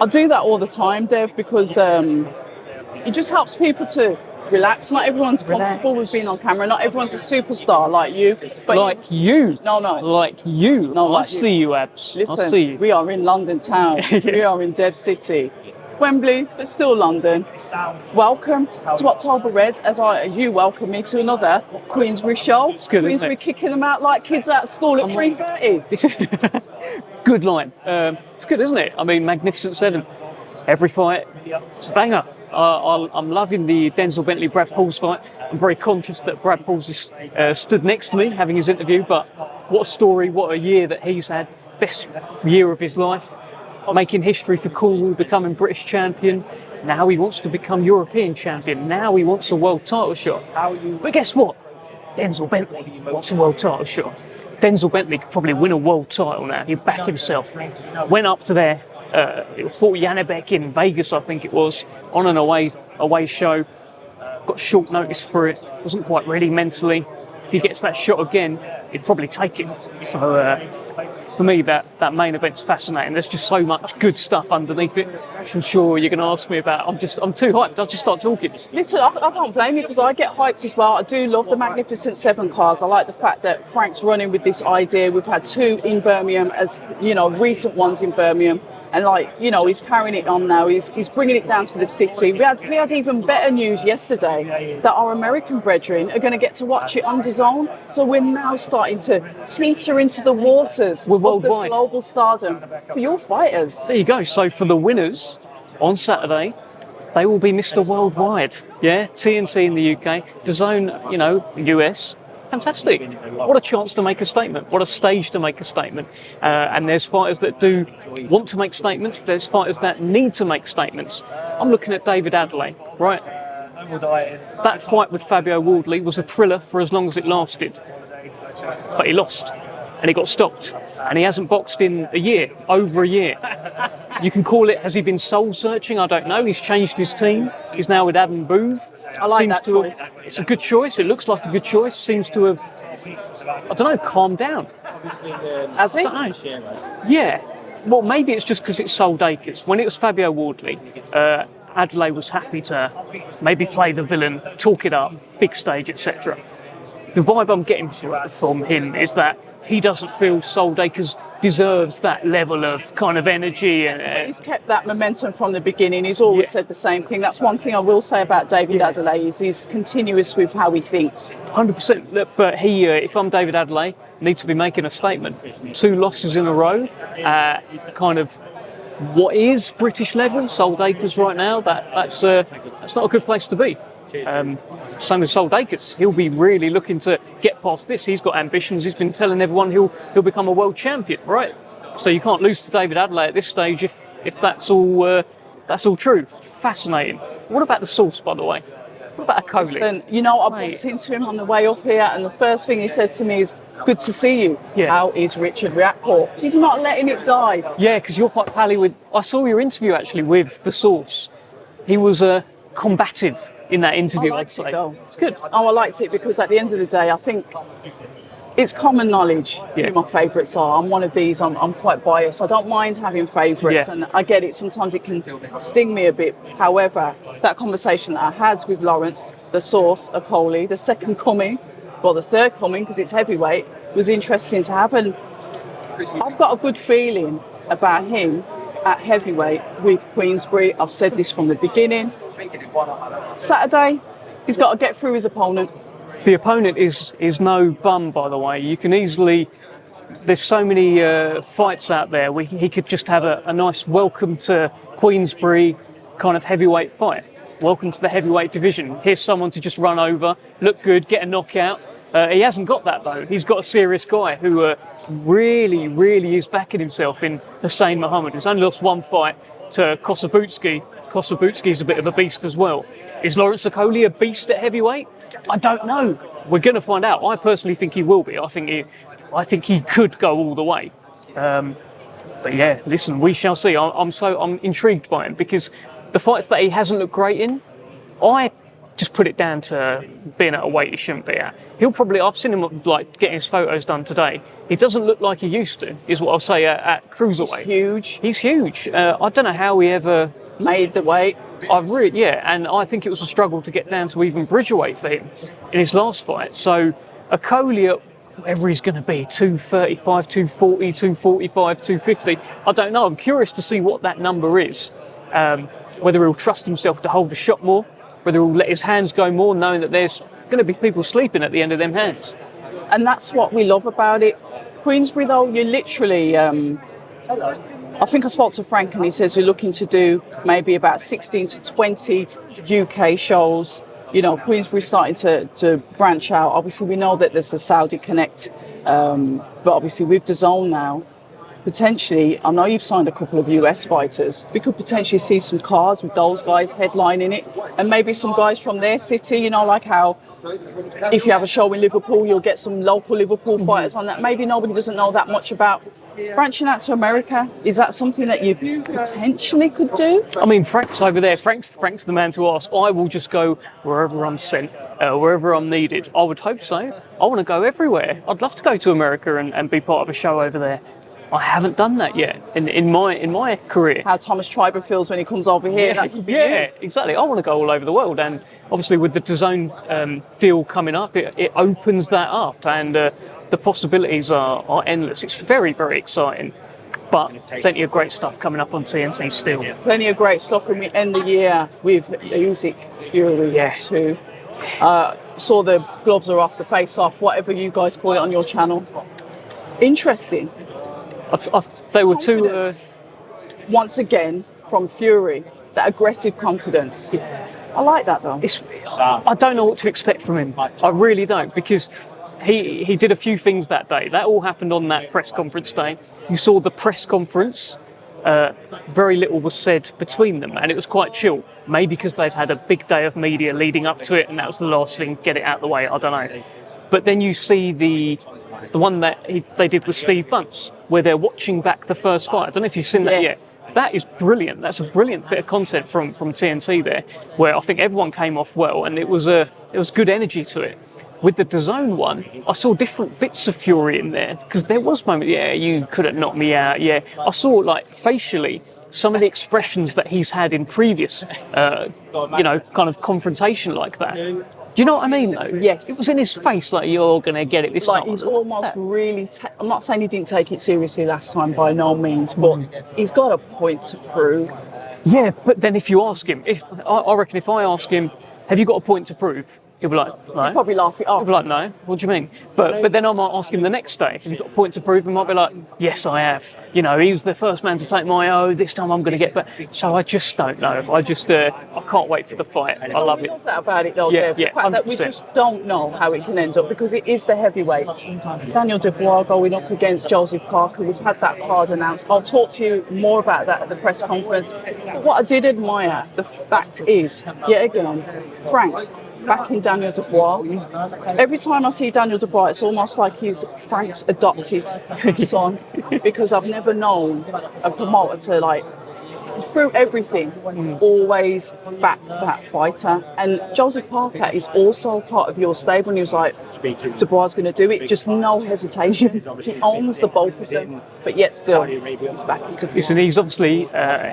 I do that all the time, Dev, because it just helps people to relax. Not everyone's comfortable with being on camera. Not everyone's a superstar like you. But you. No. Like you. No, I see you, Abs. Listen, I see you. we are in London town. Yeah. We are in Dev City. Wembley, but still London. Welcome to October Red, as you welcome me to another Queensberry show. It's good, Queensberry kicking them out like kids at school at 3:30. Good line. It's good, isn't it? I mean, Magnificent Seven. Every fight, it's a banger. I'm loving the Denzel Bentley-Brad Pauls fight. I'm very conscious that Brad Pauls is, stood next to me having his interview, but what a story, what a year that he's had. Best year of his life. Making history for Cornwall, becoming British champion. Now he wants to become European champion. Now he wants a world title shot. But guess what? Denzel Bentley wants a world title shot. Denzel Bentley could probably win a world title now. He'd back himself. Went up to there, fought Janibek in Vegas, I think it was, on an away show. Got short notice for it. Wasn't quite ready mentally. If he gets that shot again, he'd probably take it. So for me, that main event's fascinating. There's just so much good stuff underneath it, which I'm sure you're going to ask me about. I'm too hyped. I'll just start talking. Listen, I don't blame you because I get hyped as well. I do love the Magnificent Seven cards. I like the fact that Frank's running with this idea. We've had 2 in Birmingham, as you know, recent ones in Birmingham. And he's carrying it on now. He's bringing it down to the city. We had even better news yesterday that our American brethren are going to get to watch it on DAZN. So we're now starting to teeter into the waters of the global stardom for your fighters. There you go. So for the winners on Saturday, they will be Mr. Worldwide. Yeah, TNT in the UK, DAZN, US. Fantastic. What a chance to make a statement. What a stage to make a statement. And there's fighters that do want to make statements. There's fighters that need to make statements. I'm looking at David Adelaide, right? That fight with Fabio Wardley was a thriller for as long as it lasted. But he lost. And he got stopped. And he hasn't boxed in over a year. You can call it, has he been soul searching? I don't know. He's changed his team. He's now with Adam Booth. I like that choice. It's a good choice. It looks like a good choice. Seems to have, I don't know, calmed down. Has he? I don't know. Yeah. Well, maybe it's just because it's sold acres. When it was Fabio Wardley, Adelaide was happy to maybe play the villain, talk it up, big stage, etc. The vibe I'm getting from him is that he doesn't feel Sold Acres deserves that level of kind of energy. He's kept that momentum from the beginning. He's always said the same thing. That's one thing I will say about David Adelaide is he's continuous with how he thinks. 100%. But he, if I'm David Adelaide, needs to be making a statement. 2 losses in a row, kind of what is British level, Sold Acres right now. That's not a good place to be. Same with Sold Acres. He'll be really looking to get past this. He's got ambitions. He's been telling everyone he'll become a world champion, right? So you can't lose to David Adelaide at this stage if that's all true. Fascinating. What about the source, by the way? What about a Coley? Listen, I bumped into him on the way up here, and the first thing he said to me is, "Good to see you. Yeah. How is Richard Riakporhe?" He's not letting it die. Yeah, because you're quite pally with. I saw your interview actually with the source. He was combative in that interview, I'd say. It's good. Oh, I liked it because at the end of the day, I think it's common knowledge who my favourites are. I'm one of these. I'm quite biased. I don't mind having favourites, and I get it. Sometimes it can sting me a bit. However, that conversation that I had with Lawrence, the source, Coley, the second coming, well, the third coming because it's heavyweight, was interesting to have. And I've got a good feeling about him at heavyweight with Queensberry. I've said this from the beginning. Saturday, he's got to get through his opponent. The opponent is no bum, by the way. You can easily. There's so many fights out there where he could just have a nice welcome to Queensberry kind of heavyweight fight. Welcome to the heavyweight division. Here's someone to just run over, look good, get a knockout. He hasn't got that though. He's got a serious guy who really, really is backing himself in Hussein Muhammad. He's only lost 1 fight to Kosabutski. Kosabutski's a bit of a beast as well. Is Lawrence Coley a beast at heavyweight? I don't know. We're going to find out. I personally think he will be. I think he could go all the way. But yeah, listen, we shall see. I'm intrigued by him because the fights that he hasn't looked great in, I just put it down to being at a weight he shouldn't be at. I've seen him like getting his photos done today. He doesn't look like he used to, is what I'll say at cruiserweight. He's huge. I don't know how he ever made the weight. And I think it was a struggle to get down to even bridgerweight for him in his last fight. So a Coley, wherever he's going to be, 235, 240, 245, 250, I don't know. I'm curious to see what that number is. Whether he'll trust himself to hold a shot more, whether he'll let his hands go more, knowing that there's going to be people sleeping at the end of them hands. And that's what we love about it. Queensberry, though, you literally... I think I spoke to Frank and he says you're looking to do maybe about 16 to 20 UK shows. You know, Queensberry's starting to branch out. Obviously, we know that there's the Saudi Connect, but obviously with the Zone now, potentially, I know you've signed a couple of US fighters. We could potentially see some cards with those guys headlining it, and maybe some guys from their city, you know, like how if you have a show in Liverpool, you'll get some local Liverpool fighters on that. Maybe nobody doesn't know that much about branching out to America. Is that something that you potentially could do? I mean, Frank's over there. Frank's the man to ask. I will just go wherever I'm sent, wherever I'm needed. I would hope so. I want to go everywhere. I'd love to go to America and be part of a show over there. I haven't done that yet in my career. How Thomas Triber feels when he comes over here, that could be you. Exactly. I want to go all over the world, and obviously with the DAZN deal coming up, it opens that up, and the possibilities are endless. It's very, very exciting, but plenty of great stuff coming up on TNT still. Plenty of great stuff, and we end the year with Music Fury 2. Saw the gloves are off, the face off, whatever you guys call it on your channel. Interesting. They were two... Once again, from Fury, that aggressive confidence. I like that, though. I don't know what to expect from him. I really don't, because he did a few things that day. That all happened on that press conference day. You saw the press conference. Very little was said between them, and it was quite chill. Maybe because they'd had a big day of media leading up to it, and that was the last thing, get it out of the way, I don't know. But then you see the one that they did with Steve Bunce, where they're watching back the first fight. I don't know if you've seen that yet. That is brilliant. That's a brilliant bit of content from TNT there, where I think everyone came off well, and it was good energy to it. With the DAZN one, I saw different bits of Fury in there, because there was moments, you couldn't knock me out, I saw, like, facially, some of the expressions that he's had in previous, kind of confrontation like that. Do you know what I mean, though? Yes. It was in his face, like, you're going to get it this time. He's almost really... I'm not saying he didn't take it seriously last time, by no means, but he's got a point to prove. Yeah, but then if you ask him, I reckon if I ask him, have you got a point to prove? He'll be like, no. He'll probably laugh it off. He'll be like, no. What do you mean? But then I might ask him the next day, have you got a point to prove? He might be like, yes, I have. You know, he was the first man to take my this time I'm going to get back. So I just don't know. I can't wait for the fight. I love it. I love that about it, though, Dev. The fact that we just don't know how it can end up, because it is the heavyweights. Daniel Dubois going up against Joseph Parker. We've had that card announced. I'll talk to you more about that at the press conference. But what I did admire, the fact is, yet again, Frank, backing Daniel Dubois. Every time I see Daniel Dubois, it's almost like he's Frank's adopted son, because I've never known a promoter to, like, through everything, always back that fighter. And Joseph Parker is also part of your stable, and he was like, Dubois is going to do it, just no hesitation. He owns the both of them, but yet still, he's back into Dubois. Listen, he's obviously...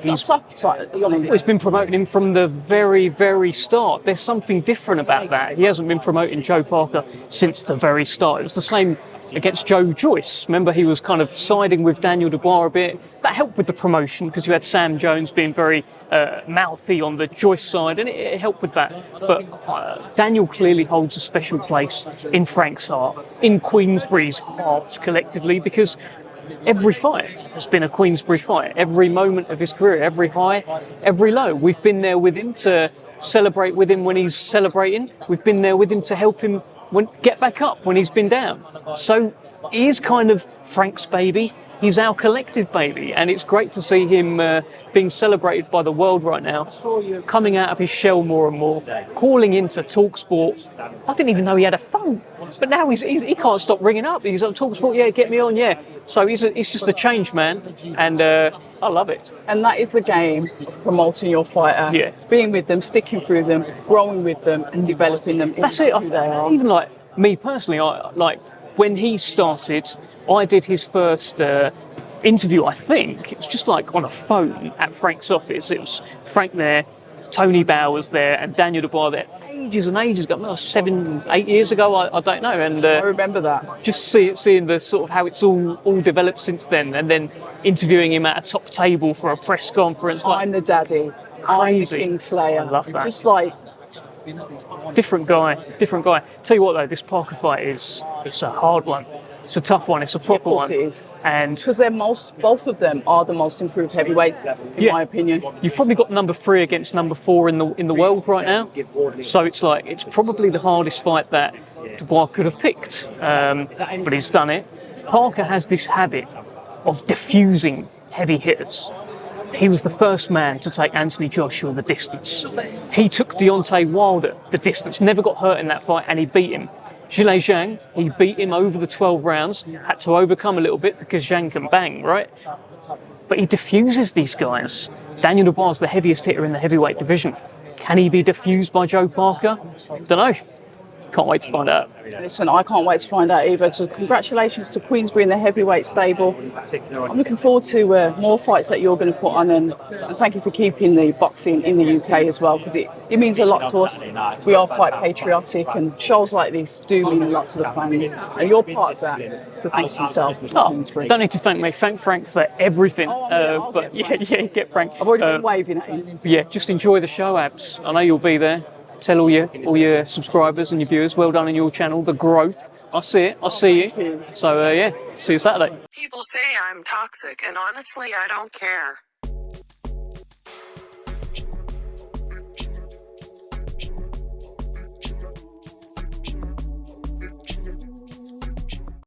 he's been promoting him from the very, very start. There's something different about that. He hasn't been promoting Joe Parker since the very start. It was the same against Joe Joyce. Remember, he was kind of siding with Daniel Dubois a bit. That helped with the promotion, because you had Sam Jones being very mouthy on the Joyce side, and it helped with that. But Daniel clearly holds a special place in Frank's heart, in Queensberry's hearts collectively, because every fight has been a Queensberry fight. Every moment of his career, every high, every low. We've been there with him to celebrate with him when he's celebrating. We've been there with him to help him get back up when he's been down. So he is kind of Frank's baby. he's our collective baby, and it's great to see him being celebrated by the world right now, coming out of his shell more and more, calling into TalkSport. I didn't even know he had a phone, but now he can't stop ringing up. He's on TalkSport, yeah, get me on, yeah. So he's just a changed man, and I love it. And that is the game of promoting your fighter, Yeah. being with them, sticking through them, growing with them, and developing them. That's it. Who they are. Even like me personally, when he started, I did his first interview. I think it was just like on a phone at Frank's office. It was Frank there, Tony Bowers there, and Daniel Dubois there. Ages and ages ago, well, 7, 8 years ago, I don't know. And I remember that. just seeing the sort of how it's all developed since then, and then interviewing him at a top table for a press conference. I'm the daddy. Crazy. I'm the Kingslayer. I love that. Just like, Different guy. Tell you what though, this Parker fight it's a hard one. It's a tough one. It's a proper of course one. it is. And because both of them are the most improved heavyweights, in my opinion. You've probably got number 3 against number 4 in the world right now. So it's probably the hardest fight that Dubois could have picked. But he's done it. Parker has this habit of diffusing heavy hitters. He was the first man to take Anthony Joshua the distance. He took Deontay Wilder the distance, never got hurt in that fight, and he beat him. Zhilei Zhang, he beat him over the 12 rounds, had to overcome a little bit because Zhang can bang, right? But he diffuses these guys. Daniel Dubois is the heaviest hitter in the heavyweight division. Can he be diffused by Joe Parker? Don't know. Can't wait to find out. Listen, I can't wait to find out either. So congratulations to Queensberry in the heavyweight stable. I'm looking forward to more fights that you're going to put on, and thank you for keeping the boxing in the UK as well, because it means a lot to us. We are quite patriotic, and shows like this do mean a lot to the fans, and you're part of that. So thanks yourself, Queensberry. Don't need to thank me. Thank Frank for everything. I'll But get Frank. I've already been waving at him. Yeah, just enjoy the show, Abs. I know you'll be there. Tell all your subscribers and your viewers, well done on your channel, the growth. I see it, I see you. So yeah, see you Saturday. People say I'm toxic, and honestly, I don't care.